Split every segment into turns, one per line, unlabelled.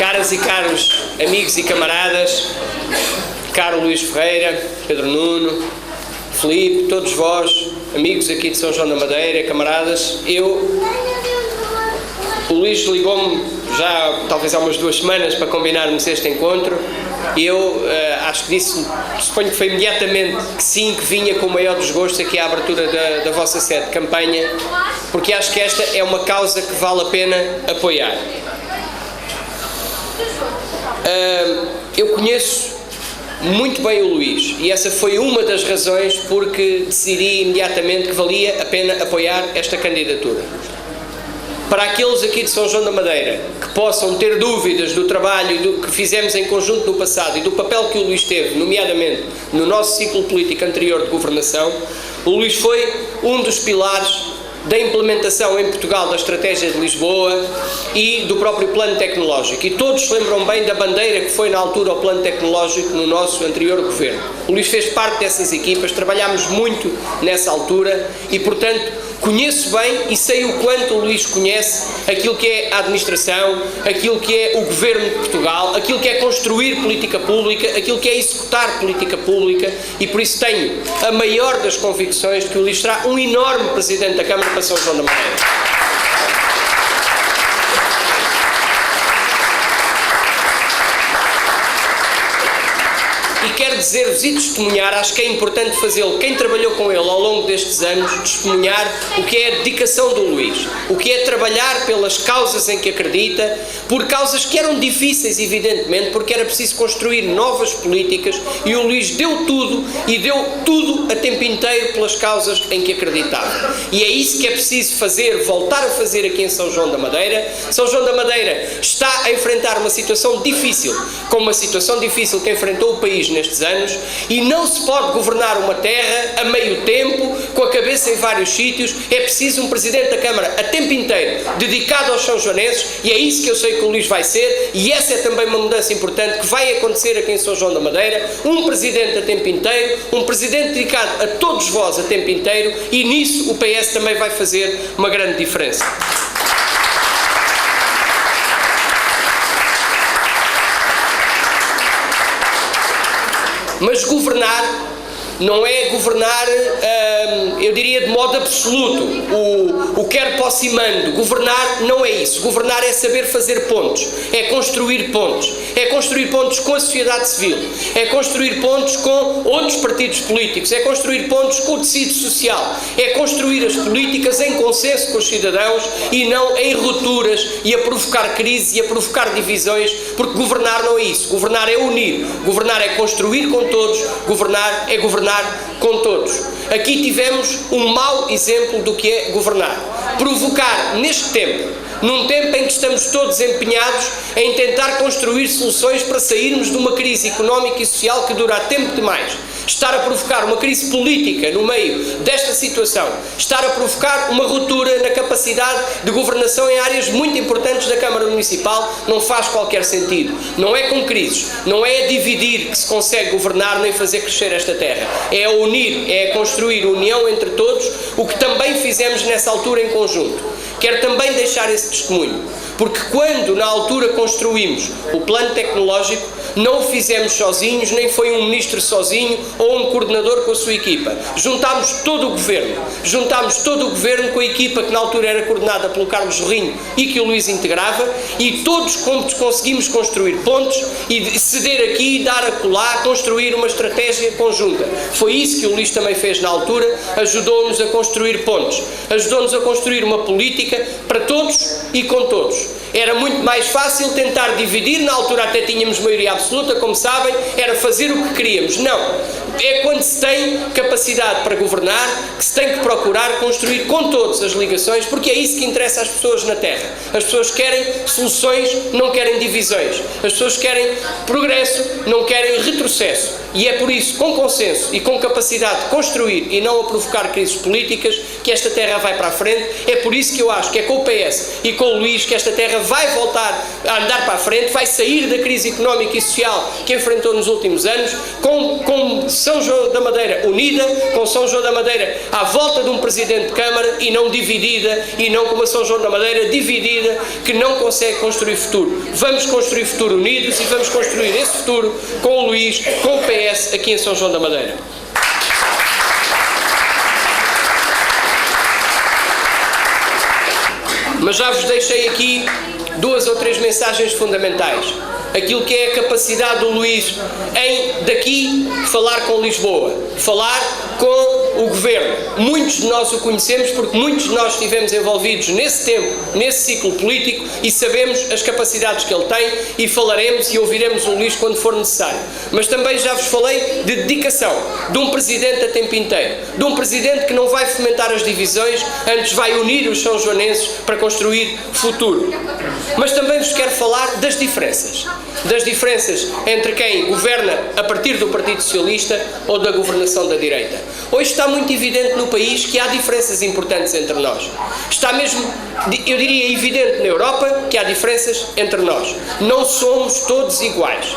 Caras e caros amigos e camaradas, caro Luís Ferreira, Pedro Nuno, Filipe, todos vós, amigos aqui de São João da Madeira, camaradas, o Luís ligou-me já talvez há umas 2 semanas para combinarmos este encontro e eu acho que disse, suponho que foi imediatamente que sim, que vinha com o maior desgosto aqui à abertura da vossa sede de campanha, porque acho que esta é uma causa que vale a pena apoiar. Eu conheço muito bem o Luís e essa foi uma das razões porque decidi imediatamente que valia a pena apoiar esta candidatura. Para aqueles aqui de São João da Madeira que possam ter dúvidas do trabalho do que fizemos em conjunto no passado e do papel que o Luís teve, nomeadamente no nosso ciclo político anterior de governação, o Luís foi um dos pilares da implementação em Portugal da Estratégia de Lisboa e do próprio Plano Tecnológico. E todos se lembram bem da bandeira que foi na altura o Plano Tecnológico no nosso anterior governo. O Luís fez parte dessas equipas, trabalhámos muito nessa altura e, portanto, conheço bem e sei o quanto o Luís conhece aquilo que é a administração, aquilo que é o governo de Portugal, aquilo que é construir política pública, aquilo que é executar política pública e por isso tenho a maior das convicções de que o Luís será um enorme Presidente da Câmara para São João da Madeira. E quero dizer-vos e testemunhar, acho que é importante fazê-lo, quem trabalhou com ele ao longo destes anos, testemunhar o que é a dedicação do Luís, o que é trabalhar pelas causas em que acredita, por causas que eram difíceis, evidentemente, porque era preciso construir novas políticas e o Luís deu tudo e deu tudo a tempo inteiro pelas causas em que acreditava. E é isso que é preciso fazer, voltar a fazer aqui em São João da Madeira. São João da Madeira está a enfrentar uma situação difícil, como uma situação difícil que enfrentou o país nestes anos, e não se pode governar uma terra a meio tempo, com a cabeça em vários sítios. É preciso um Presidente da Câmara a tempo inteiro, dedicado aos são-joanenses, e é isso que eu sei que o Luís vai ser, e essa é também uma mudança importante que vai acontecer aqui em São João da Madeira, um Presidente a tempo inteiro, um Presidente dedicado a todos vós a tempo inteiro, e nisso o PS também vai fazer uma grande diferença. Mas governar não é governar, eu diria, de modo absoluto, o quer, posso e mando. Governar não é isso. Governar é saber fazer pontos, é construir pontos. É construir pontos com a sociedade civil, é construir pontos com outros partidos políticos, é construir pontos com o tecido social, é construir as políticas em consenso com os cidadãos e não em rupturas e a provocar crises e a provocar divisões, porque governar não é isso. Governar é unir, governar é construir com todos, governar é governar com todos. Aqui tivemos um mau exemplo do que é governar. Provocar neste tempo, num tempo em que estamos todos empenhados em tentar construir soluções para sairmos de uma crise económica e social que dura há tempo demais, estar a provocar uma crise política no meio desta situação, estar a provocar uma ruptura na capacidade de governação em áreas muito importantes da Câmara Municipal, não faz qualquer sentido. Não é com crises, não é a dividir que se consegue governar nem fazer crescer esta terra. É a unir, é a construir união entre todos, o que também fizemos nessa altura em conjunto. Quero também deixar esse testemunho, porque quando na altura construímos o Plano Tecnológico, não o fizemos sozinhos, nem foi um ministro sozinho ou um coordenador com a sua equipa. Juntámos todo o governo com a equipa que na altura era coordenada pelo Carlos Jorrinho e que o Luís integrava, e todos conseguimos construir pontos e ceder aqui, dar acolá, construir uma estratégia conjunta. Foi isso que o Luís também fez na altura, ajudou-nos a construir pontos, ajudou-nos a construir uma política para todos e com todos. Era muito mais fácil tentar dividir, na altura até tínhamos maioria absoluta, como sabem, era fazer o que queríamos. Não. É quando se tem capacidade para governar que se tem que procurar construir com todos as ligações, porque é isso que interessa às pessoas na Terra. As pessoas querem soluções, não querem divisões. As pessoas querem progresso, não querem retrocesso. E é por isso, com consenso e com capacidade de construir e não a provocar crises políticas, que esta terra vai para a frente. É por isso que eu acho que é com o PS e com o Luís que esta terra vai voltar a andar para a frente, vai sair da crise económica e social que enfrentou nos últimos anos, com São João da Madeira unida, com São João da Madeira à volta de um Presidente de Câmara e não dividida, e não como a São João da Madeira dividida, que não consegue construir futuro. Vamos construir futuro unidos e vamos construir esse futuro com o Luís, com o PS aqui em São João da Madeira. Mas já vos deixei aqui 2 ou 3 mensagens fundamentais. Aquilo que é a capacidade do Luís em, daqui, falar com Lisboa, falar com o Governo. Muitos de nós o conhecemos porque muitos de nós estivemos envolvidos nesse tempo, nesse ciclo político, e sabemos as capacidades que ele tem, e falaremos e ouviremos o Luís quando for necessário. Mas também já vos falei de dedicação, de um Presidente a tempo inteiro, de um Presidente que não vai fomentar as divisões, antes vai unir os são-joanenses para construir futuro. Mas também vos quero falar das diferenças entre quem governa a partir do Partido Socialista ou da governação da direita. Hoje está muito evidente no país que há diferenças importantes entre nós. Está mesmo, eu diria, evidente na Europa que há diferenças entre nós. Não somos todos iguais.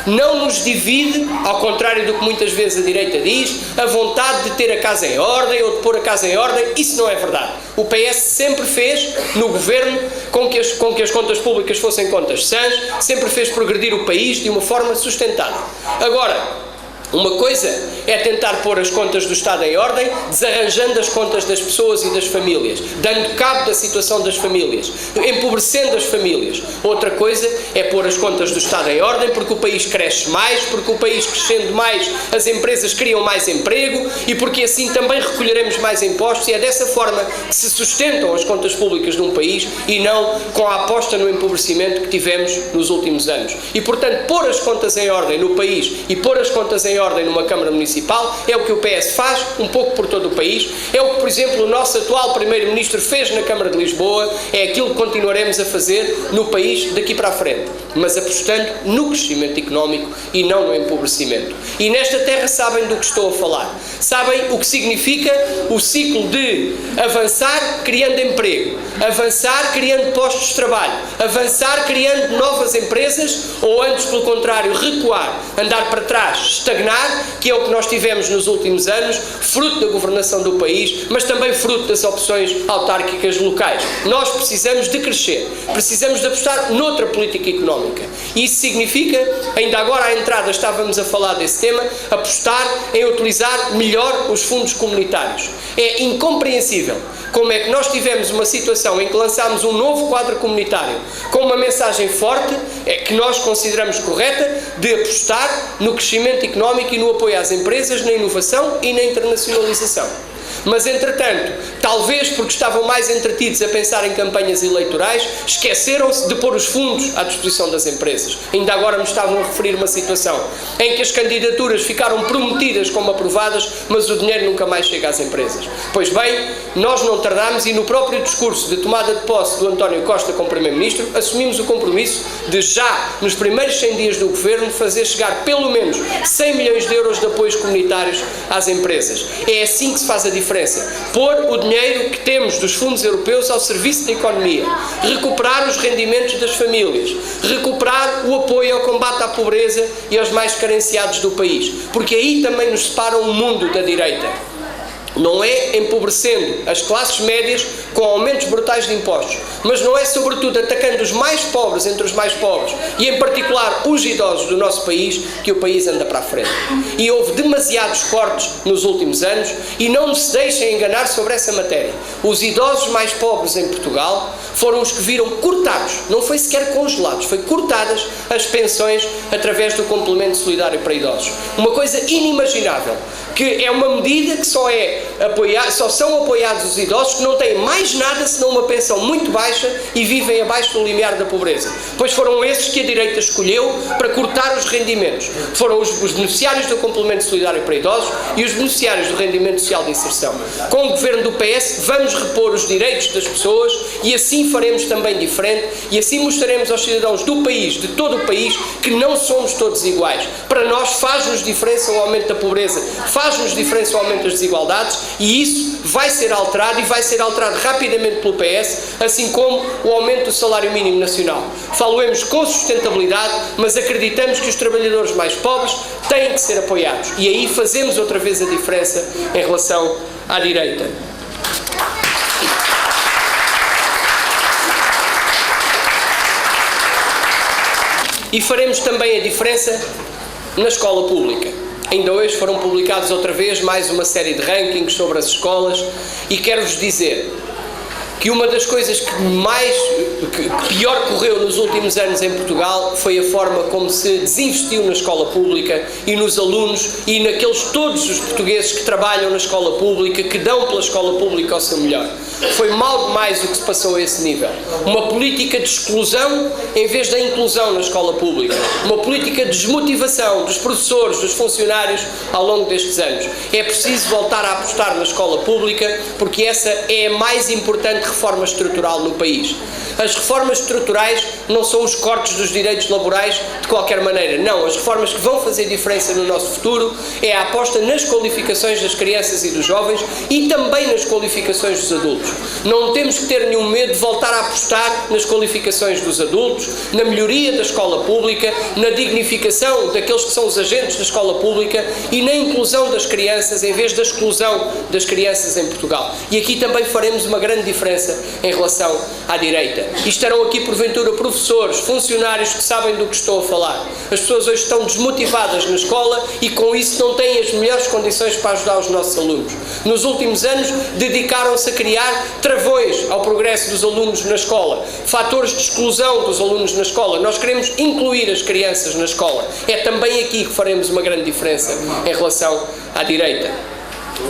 Não nos divide, ao contrário do que muitas vezes a direita diz, a vontade de ter a casa em ordem ou de pôr a casa em ordem. Isso não é verdade. O PS sempre fez, no governo, com que as contas públicas fossem contas sãs, sempre fez progredir o país de uma forma sustentada. Agora, uma coisa é tentar pôr as contas do Estado em ordem, desarranjando as contas das pessoas e das famílias, dando cabo da situação das famílias, empobrecendo as famílias. Outra coisa é pôr as contas do Estado em ordem, porque o país cresce mais, porque o país crescendo mais, as empresas criam mais emprego e porque assim também recolheremos mais impostos, e é dessa forma que se sustentam as contas públicas de um país e não com a aposta no empobrecimento que tivemos nos últimos anos. E, portanto, pôr as contas em ordem no país e pôr as contas em ordem numa Câmara Municipal é o que o PS faz, um pouco por todo o país, é o que, por exemplo, o nosso atual Primeiro-Ministro fez na Câmara de Lisboa, é aquilo que continuaremos a fazer no país daqui para a frente, mas apostando no crescimento económico e não no empobrecimento. E nesta terra sabem do que estou a falar, sabem o que significa o ciclo de avançar criando emprego, avançar criando postos de trabalho, avançar criando novas empresas, ou antes, pelo contrário, recuar, andar para trás, estagnar, que é o que nós tivemos nos últimos anos, fruto da governação do país, mas também fruto das opções autárquicas locais. Nós precisamos de crescer, precisamos de apostar noutra política económica. E isso significa, ainda agora à entrada estávamos a falar desse tema, apostar em utilizar melhor os fundos comunitários. É incompreensível como é que nós tivemos uma situação em que lançámos um novo quadro comunitário com uma mensagem forte, que nós consideramos correta, de apostar no crescimento económico e no apoio às empresas, na inovação e na internacionalização. Mas, entretanto, talvez porque estavam mais entretidos a pensar em campanhas eleitorais, esqueceram-se de pôr os fundos à disposição das empresas. Ainda agora me estavam a referir uma situação em que as candidaturas ficaram prometidas como aprovadas, mas o dinheiro nunca mais chega às empresas. Pois bem, nós não tardámos e no próprio discurso de tomada de posse do António Costa como Primeiro-Ministro, assumimos o compromisso de já, nos primeiros 100 dias do Governo, fazer chegar pelo menos 100 milhões de euros de apoios comunitários às empresas. É assim que se faz a diferença. Pôr o dinheiro que temos dos fundos europeus ao serviço da economia, recuperar os rendimentos das famílias, recuperar o apoio ao combate à pobreza e aos mais carenciados do país, porque aí também nos separa um mundo da direita. Não é empobrecendo as classes médias com aumentos brutais de impostos, mas não é sobretudo atacando os mais pobres entre os mais pobres e em particular os idosos do nosso país que o país anda para a frente. E houve demasiados cortes nos últimos anos e não se deixem enganar sobre essa matéria. Os idosos mais pobres em Portugal foram os que viram cortados, não foi sequer congelados, foi cortadas as pensões através do complemento solidário para idosos. Uma coisa inimaginável, que é uma medida que só são apoiados os idosos que não têm mais nada senão uma pensão muito baixa e vivem abaixo do limiar da pobreza. Pois foram esses que a direita escolheu para cortar os rendimentos. Foram os beneficiários do complemento solidário para idosos e os beneficiários do rendimento social de inserção. Com o governo do PS vamos repor os direitos das pessoas e assim assim faremos também diferente e assim mostraremos aos cidadãos do país, de todo o país, que não somos todos iguais. Para nós faz-nos diferença o aumento da pobreza, faz-nos diferença o aumento das desigualdades, e isso vai ser alterado, e vai ser alterado rapidamente pelo PS, assim como o aumento do salário mínimo nacional. Falo-emos com sustentabilidade, mas acreditamos que os trabalhadores mais pobres têm que ser apoiados, e aí fazemos outra vez a diferença em relação à direita. E faremos também a diferença na escola pública. Ainda hoje foram publicados outra vez mais uma série de rankings sobre as escolas, e quero-vos dizer que uma das coisas que pior correu nos últimos anos em Portugal foi a forma como se desinvestiu na escola pública e nos alunos e naqueles todos os portugueses que trabalham na escola pública, que dão pela escola pública ao seu melhor. Foi mal demais o que se passou a esse nível. Uma política de exclusão em vez da inclusão na escola pública. Uma política de desmotivação dos professores, dos funcionários ao longo destes anos. É preciso voltar a apostar na escola pública, porque essa é a mais importante reforma estrutural no país. As reformas estruturais não são os cortes dos direitos laborais de qualquer maneira. Não, as reformas que vão fazer diferença no nosso futuro é a aposta nas qualificações das crianças e dos jovens e também nas qualificações dos adultos. Não temos que ter nenhum medo de voltar a apostar nas qualificações dos adultos, na melhoria da escola pública, na dignificação daqueles que são os agentes da escola pública e na inclusão das crianças em vez da exclusão das crianças em Portugal. E aqui também faremos uma grande diferença em relação à direita. E estarão aqui porventura professores, funcionários que sabem do que estou a falar. As pessoas hoje estão desmotivadas na escola e com isso não têm as melhores condições para ajudar os nossos alunos. Nos últimos anos dedicaram-se a criar travões ao progresso dos alunos na escola, fatores de exclusão dos alunos na escola. Nós queremos incluir as crianças na escola. É também aqui que faremos uma grande diferença em relação à direita.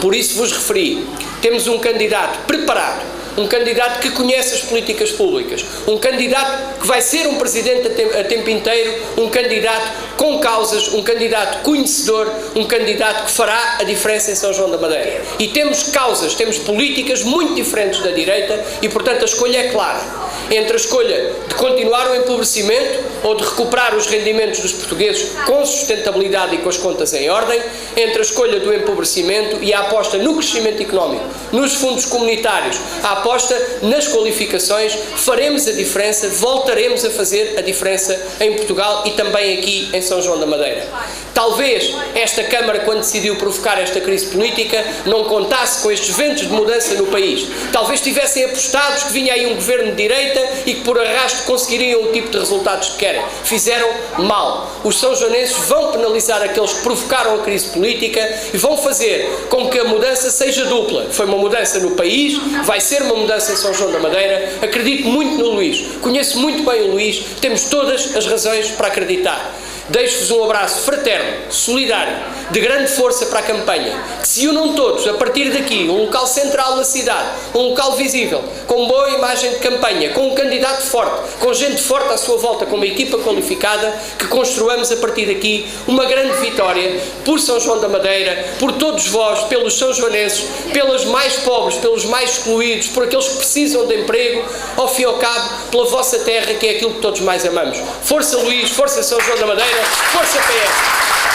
Por isso vos referi, temos um candidato preparado, um candidato que conhece as políticas públicas, um candidato que vai ser um presidente a tempo inteiro, um candidato com causas, um candidato conhecedor, um candidato que fará a diferença em São João da Madeira. E temos causas, temos políticas muito diferentes da direita e, portanto, a escolha é clara. Entre a escolha de continuar o empobrecimento ou de recuperar os rendimentos dos portugueses com sustentabilidade e com as contas em ordem, entre a escolha do empobrecimento e a aposta no crescimento económico, nos fundos comunitários, a aposta nas qualificações, faremos a diferença, voltaremos a fazer a diferença em Portugal e também aqui em São João da Madeira. Talvez esta Câmara, quando decidiu provocar esta crise política, não contasse com estes ventos de mudança no país. Talvez tivessem apostado que vinha aí um governo de direita e que por arrasto conseguiriam o tipo de resultados que querem. Fizeram mal. Os são-joanenses vão penalizar aqueles que provocaram a crise política e vão fazer com que a mudança seja dupla. Foi uma mudança no país, vai ser uma mudança em São João da Madeira. Acredito muito no Luís, conheço muito bem o Luís, temos todas as razões para acreditar. Deixo-vos um abraço fraterno, solidário, de grande força para a campanha, que se unam todos a partir daqui, um local central na cidade, um local visível, com boa imagem de campanha, com um candidato forte, com gente forte à sua volta, com uma equipa qualificada, que construamos a partir daqui uma grande vitória por São João da Madeira, por todos vós, pelos são-joanenses, pelos mais pobres, pelos mais excluídos, por aqueles que precisam de emprego, ao fim e ao cabo, pela vossa terra, que é aquilo que todos mais amamos. Força Luís, força São João da Madeira, força PS!